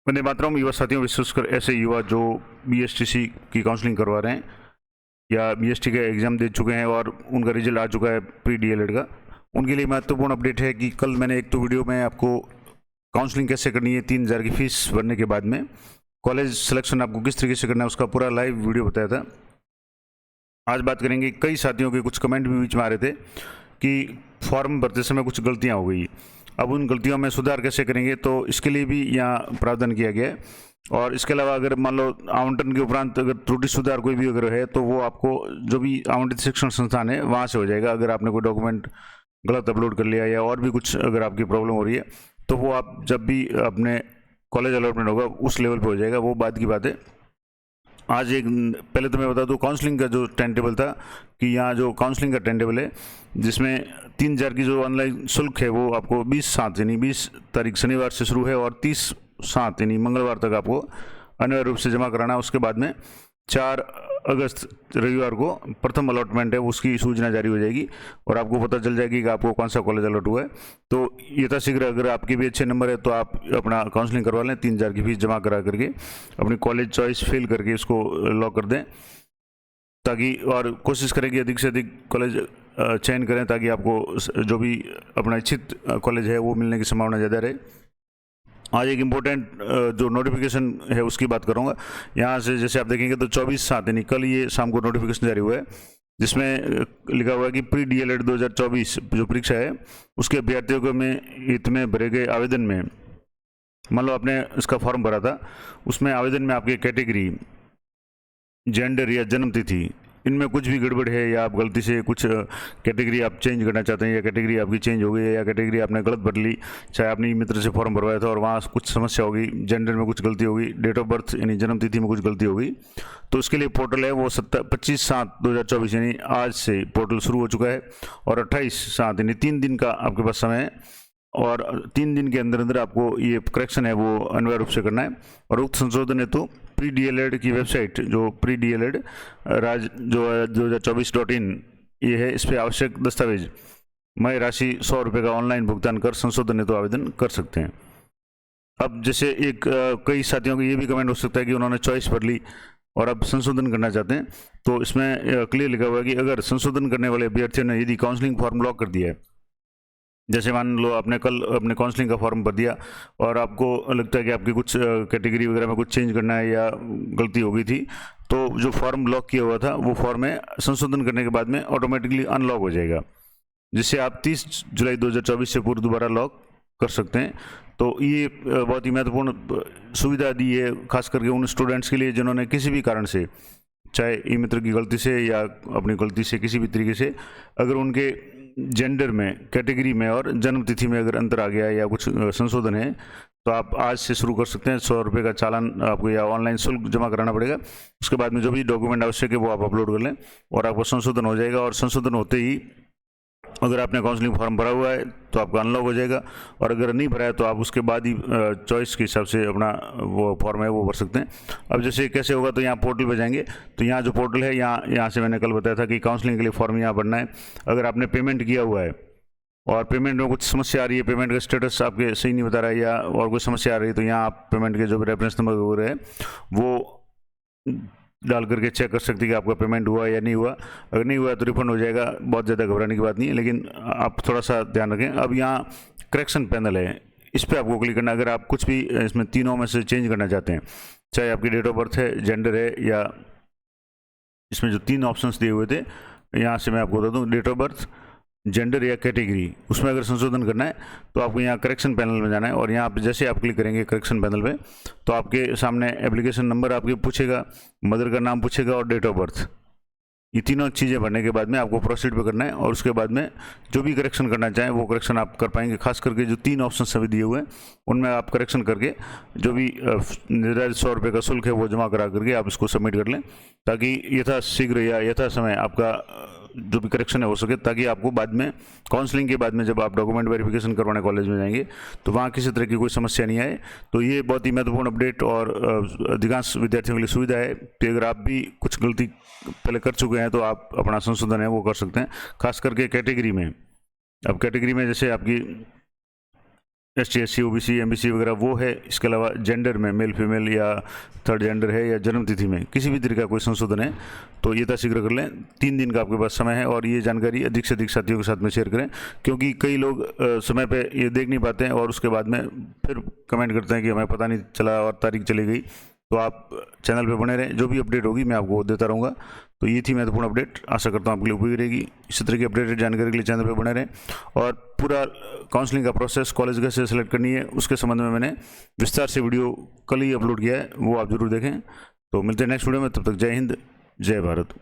वंदे मातरम। युवा साथियों, विशेषकर ऐसे युवा जो बीएसटीसी की काउंसलिंग करवा रहे हैं या बीएसटी का एग्ज़ाम दे चुके हैं और उनका रिजल्ट आ चुका है प्री डीएलएड का, उनके लिए महत्वपूर्ण अपडेट है कि कल मैंने एक तो वीडियो में आपको काउंसलिंग कैसे करनी है 3,000 की फ़ीस भरने के बाद में कॉलेज सिलेक्शन आपको किस तरीके से करना है उसका पूरा लाइव वीडियो बताया था। आज बात करेंगे, कई साथियों के कुछ कमेंट भी बीच में आ रहे थे कि फॉर्म भरते समय कुछ गलतियाँ हो गई। अब उन गलतियों में सुधार कैसे करेंगे, तो इसके लिए भी यहाँ प्रावधान किया गया है। और इसके अलावा अगर मान लो आवंटन के उपरांत अगर त्रुटि सुधार कोई भी अगर है तो वो आपको जो भी आवंटित शिक्षण संस्थान है वहाँ से हो जाएगा। अगर आपने कोई डॉक्यूमेंट गलत अपलोड कर लिया या और भी कुछ अगर आपकी प्रॉब्लम हो रही है तो वो आप जब भी अपने कॉलेज अलॉटमेंट होगा उस लेवल पे हो जाएगा, वो बात की बात है। आज एक पहले तो मैं बता दूं काउंसलिंग का जो टाइम टेबल था कि यहाँ जो काउंसलिंग का टाइम टेबल है जिसमें 3,000 की जो ऑनलाइन शुल्क है वो आपको 20/7 यानी 20 तारीख शनिवार से शुरू है और 30/7 यानी मंगलवार तक आपको अनिवार्य रूप से जमा कराना है। उसके बाद में 4 अगस्त रविवार को प्रथम अलॉटमेंट है उसकी सूचना जारी हो जाएगी और आपको पता चल जाएगी कि आपको कौन सा कॉलेज अलॉट हुआ है। तो यथाशीघ्र अगर आपके भी अच्छे नंबर है तो आप अपना काउंसलिंग करवा लें, 3,000 की फीस जमा करा करके अपनी कॉलेज चॉइस फिल करके इसको लॉक कर दें, ताकि और कोशिश करें कि अधिक से अधिक कॉलेज चयन करें ताकि आपको जो भी अपना इच्छित कॉलेज है वो मिलने की संभावना ज़्यादा रहे। आज एक इम्पोर्टेंट जो नोटिफिकेशन है उसकी बात करूँगा। यहाँ से जैसे आप देखेंगे तो 24/7 यानी कल ये शाम को नोटिफिकेशन जारी हुआ है जिसमें लिखा हुआ है कि प्री डीएलएड 2024 जो परीक्षा है उसके अभ्यर्थियों को में हित में भरे गए आवेदन में, मान लो आपने इसका फॉर्म भरा था, उसमें आवेदन में आपकी कैटेगरी, जेंडर या जन्म तिथि, इनमें कुछ भी गड़बड़ है या आप गलती से कुछ कैटेगरी आप चेंज करना चाहते हैं या कैटेगरी आपकी चेंज हो गई है या कैटेगरी आपने गलत भर ली, चाहे आपने मित्र से फॉर्म भरवाया था और वहाँ कुछ समस्या होगी, जेंडर में कुछ गलती होगी, डेट ऑफ बर्थ यानी जन्म तिथि में कुछ गलती होगी, तो उसके लिए पोर्टल है वो 25/7/2024 यानी आज से पोर्टल शुरू हो चुका है और 28/7 यानी 3 दिन का आपके पास समय है और 3 दिन के अंदर अंदर आपको ये करेक्शन है वो अनिवार्य रूप से करना है। और उक्त संशोधन है तो प्री डीएलएड की वेबसाइट जो प्री डीएलएड राज जो 2024.in ये है, इस पर आवश्यक दस्तावेज मई राशि 100 रुपये का ऑनलाइन भुगतान कर संशोधन है तो आवेदन कर सकते हैं। अब जैसे एक कई साथियों को ये भी कमेंट हो सकता है कि उन्होंने चॉइस भर ली और अब संशोधन करना चाहते हैं, तो इसमें क्लियर लिखा हुआ है कि अगर संशोधन करने वाले अभ्यर्थियों ने यदि काउंसलिंग फॉर्म लॉक कर दिया है, जैसे मान लो आपने कल अपने काउंसलिंग का फॉर्म भर दिया और आपको लगता है कि आपकी कुछ कैटेगरी वगैरह में कुछ चेंज करना है या गलती हो गई थी, तो जो फॉर्म लॉक किया हुआ था वो फॉर्म में संशोधन करने के बाद में ऑटोमेटिकली अनलॉक हो जाएगा, जिससे आप 30 जुलाई 2024 से पूर्व दोबारा लॉक कर सकते हैं। तो ये बहुत ही महत्वपूर्ण सुविधा दी है खास करके उन स्टूडेंट्स के लिए जिन्होंने किसी भी कारण से, चाहे ई मित्र की गलती से या अपनी गलती से किसी भी तरीके से, अगर उनके जेंडर में, कैटेगरी में और जन्म तिथि में अगर अंतर आ गया या कुछ संशोधन है तो आप आज से शुरू कर सकते हैं। 100 रुपये का चालान आपको या ऑनलाइन शुल्क जमा कराना पड़ेगा। उसके बाद में जो भी डॉक्यूमेंट आवश्यक है वो आप अपलोड कर लें और आपको संशोधन हो जाएगा। और संशोधन होते ही अगर आपने काउंसलिंग फॉर्म भरा हुआ है तो आपका अनलॉक हो जाएगा और अगर नहीं भरा है तो आप उसके बाद ही चॉइस के हिसाब से अपना वो फॉर्म है वो भर सकते हैं। अब जैसे कैसे होगा, तो यहाँ पोर्टल पे जाएंगे तो यहाँ जो पोर्टल है यहाँ से मैंने कल बताया था कि काउंसलिंग के लिए फॉर्म यहाँ भरना है। अगर आपने पेमेंट किया हुआ है और पेमेंट में कुछ समस्या आ रही है, पेमेंट का स्टेटस आपके सही नहीं बता रहा है या और कोई समस्या आ रही है, तो यहाँ आप पेमेंट के जो भी रेफरेंस नंबर वगैरह है वो डाल करके चेक कर सकते हैं कि आपका पेमेंट हुआ या नहीं हुआ। अगर नहीं हुआ तो रिफंड हो जाएगा, बहुत ज़्यादा घबराने की बात नहीं है, लेकिन आप थोड़ा सा ध्यान रखें। अब यहाँ करेक्शन पैनल है, इस पर आपको क्लिक करना। अगर आप कुछ भी इसमें तीनों में से चेंज करना चाहते हैं, चाहे आपकी डेट ऑफ बर्थ है, जेंडर है, या इसमें जो 3 ऑप्शंस दिए हुए थे यहाँ से मैं आपको बता दूँ, डेट ऑफ बर्थ, जेंडर या कैटेगरी, उसमें अगर संशोधन करना है तो आपको यहाँ करेक्शन पैनल में जाना है और यहाँ पे जैसे आप क्लिक करेंगे करेक्शन पैनल पे तो आपके सामने एप्लीकेशन नंबर आपके पूछेगा, मदर का नाम पूछेगा और डेट ऑफ बर्थ। ये तीनों चीज़ें भरने के बाद में आपको प्रोसीड पे करना है और उसके बाद में जो भी करेक्शन करना चाहें वो करेक्शन आप कर पाएंगे। खास करके जो 3 ऑप्शन सभी दिए हुए हैं उनमें आप करेक्शन करके जो भी निर्धारित 100 रुपये का शुल्क है वो जमा करा करके आप इसको सबमिट कर लें, ताकि यथाशीघ्र या यथा समय आपका जो भी करेक्शन है हो सके, ताकि आपको बाद में काउंसलिंग के बाद में जब आप डॉक्यूमेंट वेरिफिकेशन करवाने कॉलेज में जाएंगे तो वहाँ किसी तरह की कोई समस्या नहीं आए। तो ये बहुत ही महत्वपूर्ण अपडेट और अधिकांश विद्यार्थियों के लिए सुविधा है कि अगर आप भी कुछ गलती पहले कर चुके हैं तो आप अपना संशोधन है वो कर सकते हैं, खास करके कैटेगरी में। अब कैटेगरी में जैसे आपकी ST SC OBC MBC वगैरह वो है। इसके अलावा जेंडर में मेल फीमेल या थर्ड जेंडर है या जन्म तिथि में किसी भी तरह का कोई संशोधन है तो यथाशीघ्र कर लें। 3 दिन का आपके पास समय है और ये जानकारी अधिक से अधिक साथियों के साथ में शेयर करें, क्योंकि कई लोग समय पे ये देख नहीं पाते हैं और उसके बाद में फिर कमेंट करते हैं कि हमें पता नहीं चला और तारीख चली गई। तो आप चैनल पे बने रहें, जो भी अपडेट होगी मैं आपको देता रहूँगा। तो ये थी महत्वपूर्ण अपडेट, आशा करता हूँ आपके लिए उपयोगी रहेगी। इसी तरह की अपडेटेड जानकारी के लिए चैनल पे बने रहें। और पूरा काउंसलिंग का प्रोसेस कॉलेज कैसे सेलेक्ट करनी है उसके संबंध में मैंने विस्तार से वीडियो कल ही अपलोड किया है, वो आप जरूर देखें। तो मिलते हैं नेक्स्ट वीडियो में, तब तक जय हिंद जय भारत।